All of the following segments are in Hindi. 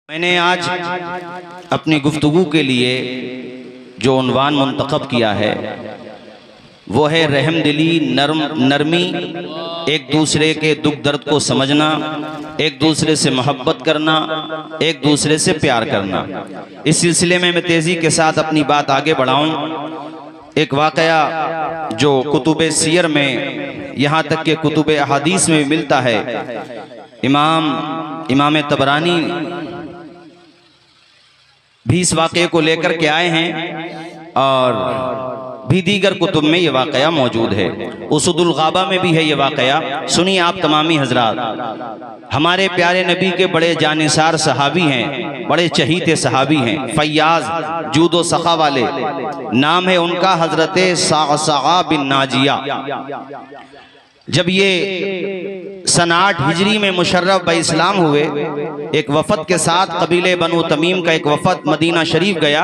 मैंने आज अपनी गुफ्तगू के लिए जो उन्वान मुंतखब किया है वो है रहमदिली, नरमी, एक दूसरे के दुख दर्द को समझना, एक दूसरे से मोहब्बत करना, एक दूसरे से प्यार करना। इस सिलसिले में मैं तेज़ी के साथ अपनी बात आगे बढ़ाऊं। एक वाक़या जो कुतुब सीयर में, यहाँ तक के कुतुब अहादीस में मिलता है। इमाम तबरानी भी इस वाक़े को लेकर के आए हैं और भी दीगर कुतुब में ये वाक़या मौजूद है। उसुदुल गाबा में भी है ये वाक़या। सुनिए आप तमामी हजरात, हमारे प्यारे नबी के बड़े जानिसार सहाबी हैं, बड़े चहीते सहाबी हैं, फैयाज जूदो सखा वाले, नाम है उनका हजरत साअसा बिन नाजिया। जब ये सन 8 हिजरी में मुशर्रफ ब इस्लाम हुए, एक वफद के साथ कबीले बनु तमीम का एक वफद मदीना शरीफ गया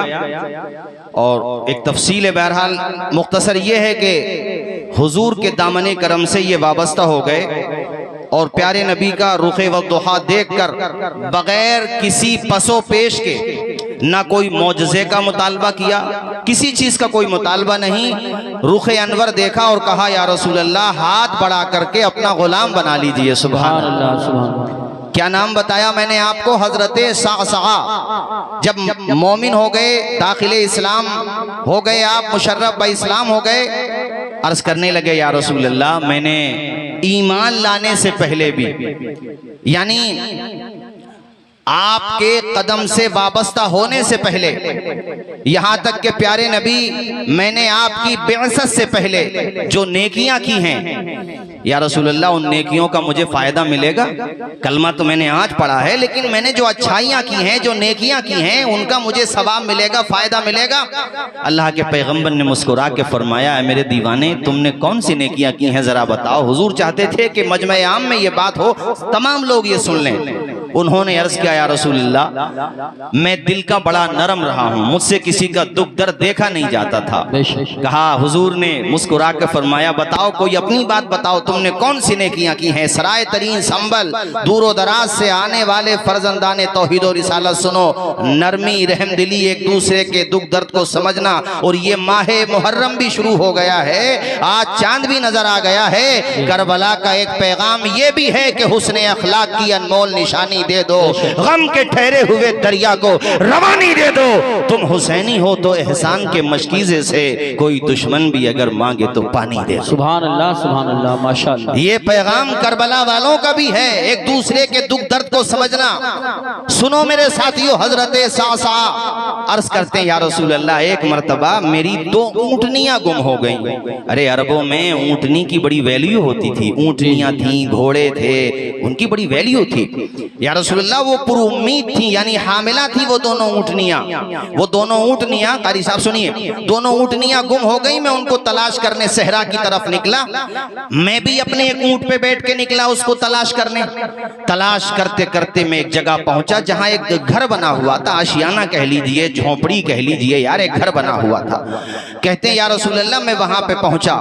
और एक तफसील है, बहरहाल मुख्तसर ये है कि हुजूर के दामने करम से ये वाबस्ता हो गए और प्यारे नबी का रुखे वद्दुहा देखकर बगैर किसी पसो पेश के ना कोई मौजज़े का मुतालबा किया, किसी चीज का कोई मुतालबा नहीं। रुखे अनवर देखा और कहा या रसूल अल्लाह, हाथ बढ़ा करके अपना गुलाम बना लीजिए। सुभान अल्लाह, सुभान। क्या नाम बताया मैंने आपको? हजरत साअसा। जब मोमिन हो गए, दाखिले इस्लाम हो गए, आप मुशर्रफ ब इस्लाम हो गए, अर्ज करने लगे या रसूल अल्लाह, मैंने ईमान लाने से पहले भी, यानी आपके कदम से वाबस्ता होने से पहले, यहाँ तक के प्यारे नबी, मैंने आपकी बिअसत से पहले जो नेकियां की हैं या रसूल अल्लाह, उन नेकियों का मुझे फायदा मिलेगा? कलमा तो मैंने आज पढ़ा है, लेकिन मैंने जो अच्छाइयाँ की हैं, जो नेकियां की हैं, उनका मुझे सवाब मिलेगा, फायदा मिलेगा? अल्लाह के पैगम्बर ने मुस्कुरा के फरमाया, है मेरे दीवाने, तुमने कौन सी नेकियां की हैं जरा बताओ। हुजूर चाहते थे कि मजमे आम में ये बात हो, तमाम लोग ये सुन लें। उन्होंने अर्ज किया या रसूल अल्लाह, मैं दिल का बड़ा नरम रहा हूँ, मुझसे किसी का दुख दर्द देखा नहीं जाता था। कहा, हुजूर ने मुस्कुरा कर फरमाया, बताओ कोई अपनी बात बताओ, तुमने कौन सी नेकियां की हैं? सराय तरीन संबल, दूरो दराज से आने वाले फर्जंदाने तौहीद और रिसालत सुनो, नरमी, रहमदिली, एक दूसरे के दुख दर्द को समझना। और ये माहे मुहर्रम भी शुरू हो गया है, आज चांद भी नजर आ गया है। करबला का एक पैगाम ये भी है कि हुस्न अखलाक की अनमोल निशानी दे दो, गम के ठहरे हुए दरिया को रवानी दे दो। तुम हुसैनी हो तो एहसान के मशकीजे से कोई दुश्मन भी अगर मांगे तो पानी दे। सुभान अल्लाह, सुभान अल्लाह, माशाअल्लाह। ये पैगाम करबला वालों का भी है, एक दूसरे के दुख दर्द को समझना। सुनो मेरे साथियों, हजरत साअसा अर्ज करते हैं या रसूल अल्लाह, एक मर्तबा मेरी 2 ऊँटनियां गुम हो गई। अरे अरबों में ऊँटनी की बड़ी वैल्यू होती थी, ऊँटनियां थी, घोड़े थे, उनकी बड़ी वैल्यू थी। या रसूलुल्लाह, वो पुरुम्मीद थी, यानी हामिला थी वो दोनों ऊँटनियां। कारी साहब सुनिए, दोनों ऊँटनियां गुम हो गई। मैं उनको तलाश करने सहरा की तरफ निकला। मैं भी अपने एक ऊँट पे बैठ के निकला उसको तलाश करने। तलाश करते करते मैं एक जगह पहुंचा जहां एक घर बना हुआ था, आशियाना कह लीजिए, झोपड़ी कह लीजिए, यार एक घर बना हुआ था। कहते हैं या रसूलुल्लाह, मैं वहां पे पहुंचा,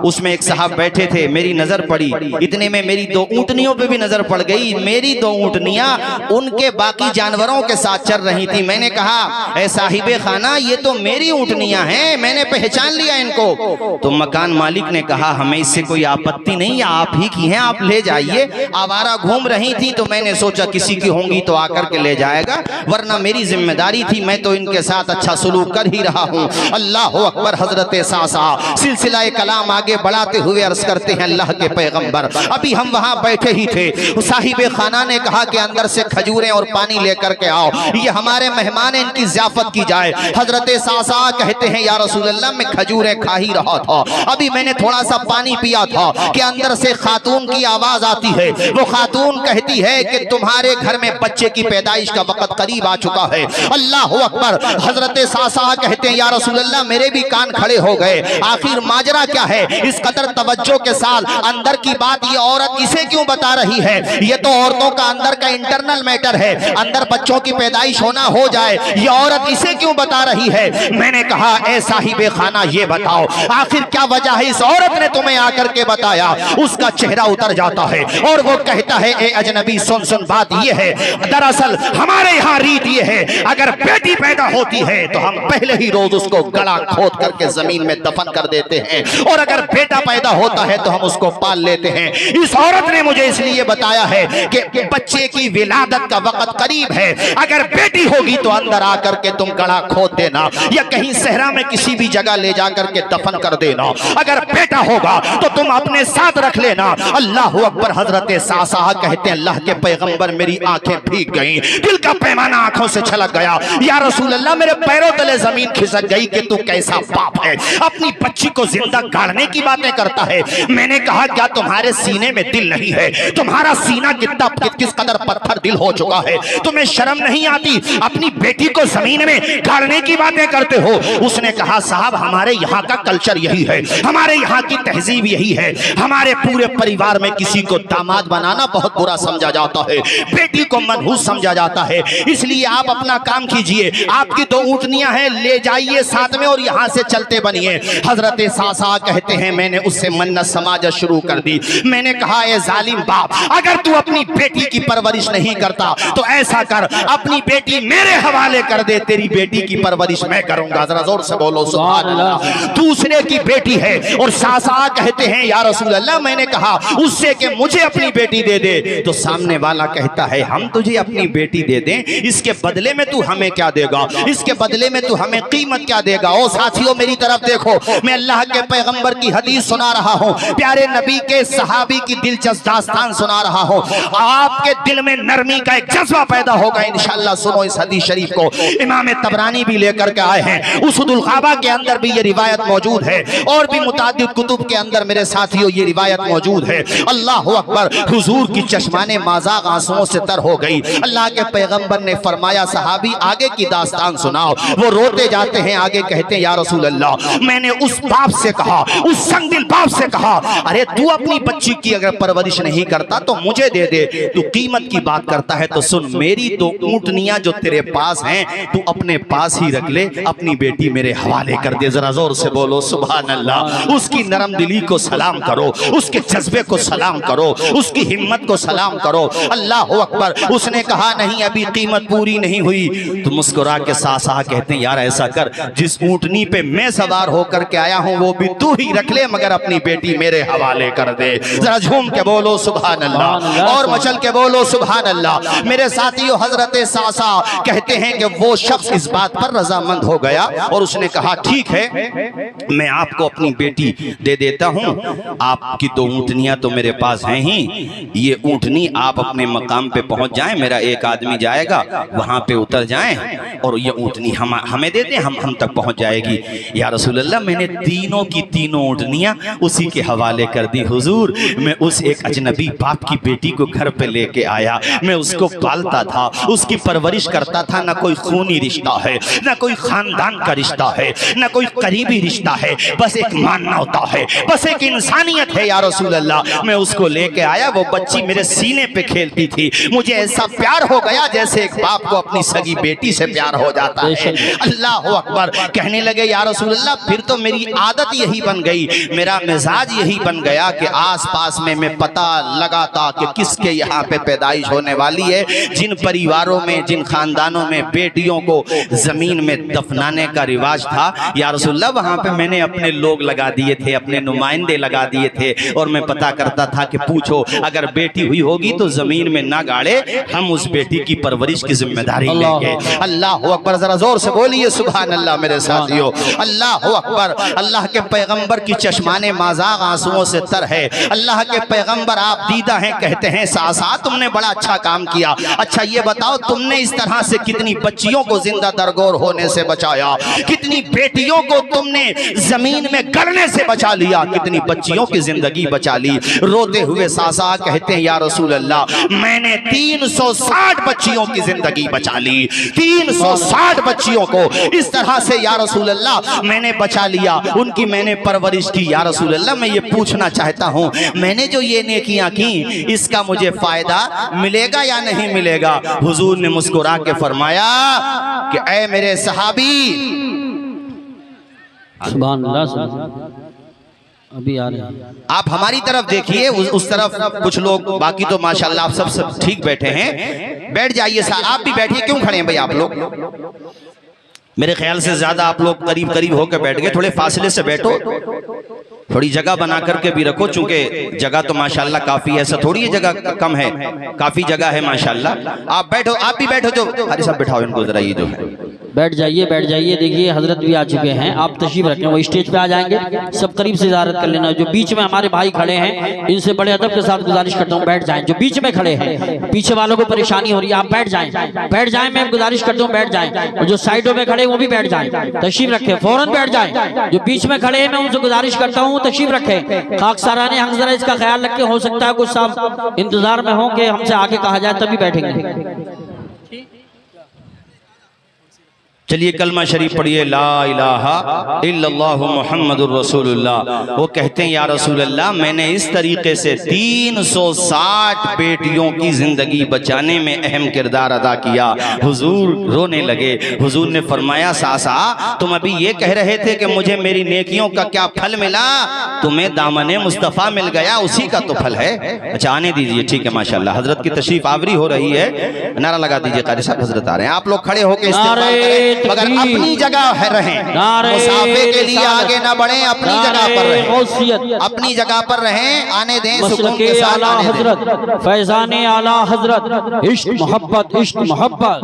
उसमें एक साहब बैठे थे, मेरी नजर पड़ी, इतने में मेरी 2 ऊँटनियों पे भी नजर पड़ गई। मेरी 2 ऊँटनियां उनके बाकी जानवरों के साथ चल रही थी। मैंने कहा, ए साहिबे खाना, ये तो मेरी ऊँटनियां हैं, मैंने पहचान लिया इनको। तो मकान मालिक ने कहा, हमें इससे कोई आपत्ति नहीं, या आप ही की हैं, आप ले जाइए। आवारा घूम रही थी तो मैंने सोचा किसी की होंगी तो आकर के ले जाएगा, वरना मेरी जिम्मेदारी थी, मैं तो इनके साथ अच्छा सलूक कर ही रहा हूँ। अल्लाह अकबर। हजरत साअसा सिलसिला कलाम आगे बढ़ाते हुए अर्ज करते हैं, अल्लाह के पैगंबर, अभी हम वहां बैठे ही थे, साहिबे खाना ने कहा कि अंदर से खजूरें और पानी लेकर के आओ, ये हमारे मेहमान, इनकी ज़ियाफत की जाए। हजरत साअसा कहते हैं या रसूल अल्लाह, मैं खजूरें खा ही रहा था, अभी मैंने थोड़ा सा पानी पिया था कि अंदर से खातून की आवाज आती है। वो खातून कहती है कि तुम्हारे घर में बच्चे की पैदाइश का वक्त करीब आ चुका है। अल्लाह अकबर। हजरत साअसा कहते हैं या रसूल अल्लाह, मेरे भी कान खड़े हो गए, आखिर माजरा क्या है? इस कदर तवज्जो के साथ अंदर की बात ये औरत इसे क्यों बता रही है? ये तो औरतों का अंदर का इंटरनल मैटर है, अंदर बच्चों की पैदाइश होना हो जाए, ये औरत इसे क्यों बता रही है? मैंने कहा ऐ साहिबे खाना ये बताओ आखिर क्या वजह है इस औरत ने तुम्हें आकर के बताया? उसका चेहरा उतर जाता है और वो कहता है ए अजनबी सुन सुन, बात ये है, दरअसल हमारे यहाँ रीत ये है, अगर बेटी पैदा होती है तो हम पहले ही रोज उसको गला खोद करके जमीन में दफन कर देते हैं, और अगर बेटा पैदा होता है तो हम उसको पाल लेते हैं। इस औरत ने मुझे इसलिए बताया है कि बच्चे की विलादत का वक्त करीब है, अगर बेटी होगी तो अंदर आकर के तुम गला खोद देना या कहीं सहरा में किसी भी जगह ले जाकर के दफन कर देना, अगर बेटा होगा तो तुम अपने साथ रख लेना। अल्लाह अकबर। हजरत सासा कहते हैं अल्लाह के पैगंबर मेरी आंखें भीग गईं, दिल का पैमाना आंखों से छलक गया। या रसूल अल्लाह मेरे पैरों तले जमीन खिसक गई कि तू कैसा बाप है, अपनी बच्ची को जिंदा गाड़ने की बातें करता है। मैंने कहा क्या तुम्हारे सीने में दिल नहीं है? तुम्हारा सीना किस कदर पत्थर दिल हो चुका है, तुम्हें शर्म नहीं आती? अपनी बेटी को जमीन में गाड़ने की बातें करते हो। उसने कहा साहब हमारे यहाँ का कल्चर यही है, हमारे यहाँ की तहजीब यही है, हमारे पूरे परिवार में किसी को दामाद बनाना बहुत बुरा समझा जाता है, बेटी को मनहूस समझा जाता है, इसलिए आप अपना काम कीजिए, आपकी 2 ऊँटनियां हैं ले जाइए साथ में और यहाँ से चलते बनिए। हजरत सासा कहते हैं मैंने उससे मन्नत समाज शुरू कर दी। मैंने कहा ए जालिम बाप, अगर तू अपनी बेटी की परवरिश नहीं करता तो ऐसा कर अपनी बेटी मेरे हवाले कर दे, तेरी बेटी की परवरिश मैं करूंगा। जरा जोर से बोलो सुभान अल्लाह। दूसरे की बेटी है और सासा कहते हैं या रसूल अल्लाह मैंने कहा उससे कि मुझे अपनी बेटी दे दे, तो सामने वाला कहता है हम तुझे अपनी बेटी दे दें, इसके बदले में तू हमें क्या देगा, इसके बदले में तू हमें कीमत क्या देगा? ओ साथियों मेरी तरफ देखो, मैं अल्लाह के पैगंबर की हदीस सुना रहा हूं, प्यारे नबी के सहाबी की दिलचस्प दास्तान सुना रहा हूं, आपके दिल में नरमी का एक जज्बा पैदा होगा इंशाअल्लाह। सुनो इस हदीस शरीफ को, इमाम तबरानी भी लेकर के आए हैं, उसदुल ग़ाबा के अंदर भी ये रिवायत मौजूद है और भी मुतादिद कुतुब के अंदर मेरे साथियों ये रिवायत मौजूद है। अल्लाह अकबर। हुजूर की चश्माने माज़ाक़ आंसुओं से तर हो गई। अल्लाह के पैगंबर ने फरमाया सहाबी आगे की दास्तान सुनाओ। वो रोते जाते हैं, आगे कहते हैं या रसूल अल्लाह मैंने उस बाप से कहा, उस संगदिल बाप से कहा अरे तू अपनी बच्ची की अगर परवरिश नहीं करता तो मुझे दे दे, तू कीमत की बात करता है तो सुन, मेरी 2 ऊँटनियां जो तेरे पास हैं तू अपने पास ही रख ले, अपनी बेटी मेरे हवाले कर दे। जरा जोर से बोलो सुभान अल्लाह। उसकी नरम दिली को सलाम करो, उसके जज्बे को सलाम करो, उसकी हिम्मत को सलाम करो। अल्लाह अकबर। उसने कहा नहीं अभी कीमत पूरी नहीं हुई, तो मुस्कुरा के सासा कहते हैं यार ऐसा कर, जिस ऊँटनी पे मैं सवार होकर के आया हूं वो भी तू ही रख ले, मगर अपनी बेटी मेरे हवाले कर दे। जरा झूम के बोलो सुभान अल्लाह और मचल के बोलो सुभान अल्लाह। मेरे साथियों हजरत सासा कहते हैं कि वो शख्स इस बात पर रजामंद हो गया और उसने कहा ठीक है मैं आपको अपनी बेटी दे देता हूं, आपकी 2 ऊँटनियां तो मेरे पास हैं ही, ये ऊँटनी आप अपने मकाम पे पहुंच जाएं, मेरा एक आदमी जाएगा वहां पे उतर जाएं और ये ऊँटनी हमें दे दें, हम तक पहुंच जाएगी। या रसूल अल्लाह मैंने तीनों की तीनों ऊँटनियां उसी के हवाले कर दी। हुजूर मैं उस एक अजनबी बाप की बेटी को घर पे लेके आया, मैं उसको पालता था, उसकी परवरिश करता था, ना कोई खूनी रिश्ता है, ना कोई खानदान का रिश्ता है, ना कोई करीबी रिश्ता है, बस एक मानवता है, बस एक इंसानियत है। या रसूल अल्लाह मैं उसको लेके आया, वो बच्ची मेरे सीने पे खेलती थी, मुझे ऐसा प्यार हो गया जैसे एक बाप को अपनी सगी बेटी से प्यार हो जाता है। अल्लाह अकबर। कहने लगे या रसूल अल्लाह फिर तो मेरी आदत यही बन गई, मेरा मिजाज यही बन गया कि आस पास में मैं पता लगाता कि किसके यहाँ पे पैदाइश होने वाली है। जिन परिवारों में, जिन खानदानों में बेटियों को जमीन में दफनाने का रिवाज था या रसूल अल्लाह वहाँ पे मैंने अपने लोग लगा दिए थे, अपने नुमाइंदे लगा दिए थे और मैं पता करता था कि पूछो अगर बेटी हुई होगी तो जमीन में ना गाड़े, हम उस बेटी की परवरिश की जिम्मेदारी लेंगे। अल्लाह अकबर। जरा जोर से बोलिए सुभान अल्लाह मेरे साथियों। अल्लाह अकबर। अल्लाह के पैगंबर की चश्माने माज़ाक़ आंसुओं से तर है। अल्लाह के पैगंबर आप दीदा हैं, कहते हैं सासा तुमने बड़ा अच्छा काम किया। अच्छा ये बताओ तुमने इस तरह से कितनी बच्चियों को जिंदा दरगोर होने से बचाया, कितनी बेटियों को तुमने जमीन में गलने से बचा लिया, कितनी बच्चियों की जिंदगी बचा ली। रोते हुए सासा कहते हैं या रसूल अल्लाह मैंने 360 बच्चियों की जिंदगी बचा ली, 360 बच्चियों को इस तरह से या रसूल अल्लाह मैंने बचा लिया, उनकी मैंने परवरिश की। या रसूल अल्लाह मैं ये पूछना चाहता हूँ मैंने जो ये नेकियां की इसका मुझे फायदा मिलेगा या नहीं मिलेगा? हुजूर ने मुस्कुरा के फरमाया कि ऐ मेरे सहाबी, सुभान अल्लाह, अभी आ रहे हैं। आप हमारी तरफ देखिए, उस तरफ कुछ लोग, बाकी तो माशाल्लाह आप सब ठीक बैठे हैं। बैठ जाइए साहब, आप भी बैठिए। क्यों खड़े हैं भाई आप लोग? मेरे ख्याल से ज्यादा आप लोग करीब करीब होकर बैठ गए, थोड़े फासले से बैठो, थोड़ी जगह बना करके भी रखो, चूंकि जगह तो माशाल्लाह काफी है, ऐसा थोड़ी जगह कम है, काफी जगह है माशाल्लाह। आप बैठो, आप भी बैठो। जो हरी साहब बैठाओ इनको जरा, ये जो है बैठ जाइए, बैठ जाइए। देखिए हजरत भी आ चुके हैं, आप तशरीफ रखें, वो स्टेज पे आ जाएंगे, सब करीब से ज़ियारत कर लेना। जो बीच में हमारे भाई खड़े हैं, इनसे बड़े अदब के साथ गुजारिश करता हूँ बैठ जाएं। जो बीच में खड़े हैं, पीछे वालों को परेशानी हो रही है, आप बैठ जाएं, बैठ जाएं, मैं गुजारिश करता हूँ बैठ जाएं। और जो साइडों में खड़े वो भी बैठ जाएं, तशरीफ रखें, फौरन बैठ जाएं। जो बीच में खड़े हैं मैं उनसे गुजारिश करता हूँ तशरीफ रखें। खाकसाराने हम जरा इसका ख्याल रखें, हो सकता है कुछ साहब इंतजार में हो कि हमसे आगे कहा जाए तभी बैठेंगे। चलिए कलमा शरीफ पढ़िए, ला इलाहा इल्लल्लाहु मुहम्मदुर रसूलुल्लाह। वो कहते हैं या रसूल अल्लाह, मैंने इस तरीके से 360 बेटियों की जिंदगी बचाने में अहम किरदार अदा किया। हुजूर रोने लगे। हुजूर ने फरमाया, सासा तुम अभी ये कह रहे थे कि मुझे मेरी नेकियों का क्या फल मिला? तुम्हें दामने मुस्तफ़ा मिल गया, उसी का तो फल है। अच्छा आने दीजिए, ठीक है माशाल्लाह। हजरत की तशरीफ आवरी हो रही है, नारा लगा दीजिए। कारी साहब हजरत आ रहे हैं, आप लोग खड़े होकर इस्तेमाल करें, मगर अपनी जगह है रहें, मुसाफिर के लिए आगे ना बढ़े, अपनी जगह पर रहें, अपनी जगह पर रहें, आने दें सुकून के साथ आने दें। फैजाने आला हजरत, इश्क मोहब्बत, इश्क मोहब्बत,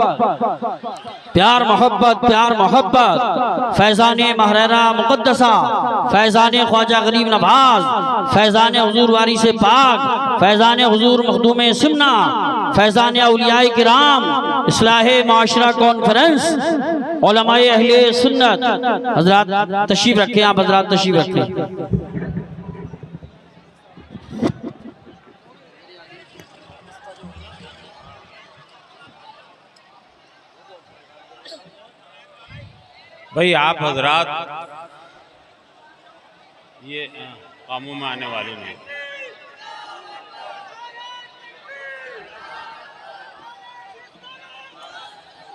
प्यार मोहब्बत, प्यार मोहब्बत। फैजाने महरेरा मुकद्दसा, फैजाने ख्वाजा गरीब नवाज, फैजाने हुजूर वारी से पाक, फैजाने हुजूर मखदूम सिमना, फैजाने औलियाए किराम, इस्लाहे माशरा कॉन्फ्रेंस, उलमाए अहले सुन्नत। हजरात तशरीफ रखें, आप हजरात तशरीफ रखें। भाई आप हजरात ये कामों में आने वाले नहीं।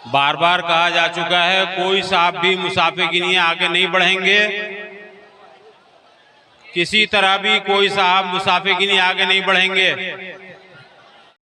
बार बार कहा जा चुका है, कोई साहब भी मुसाफिर के लिए आगे नहीं बढ़ेंगे, किसी तरह भी कोई साहब मुसाफिर के लिए आगे नहीं बढ़ेंगे।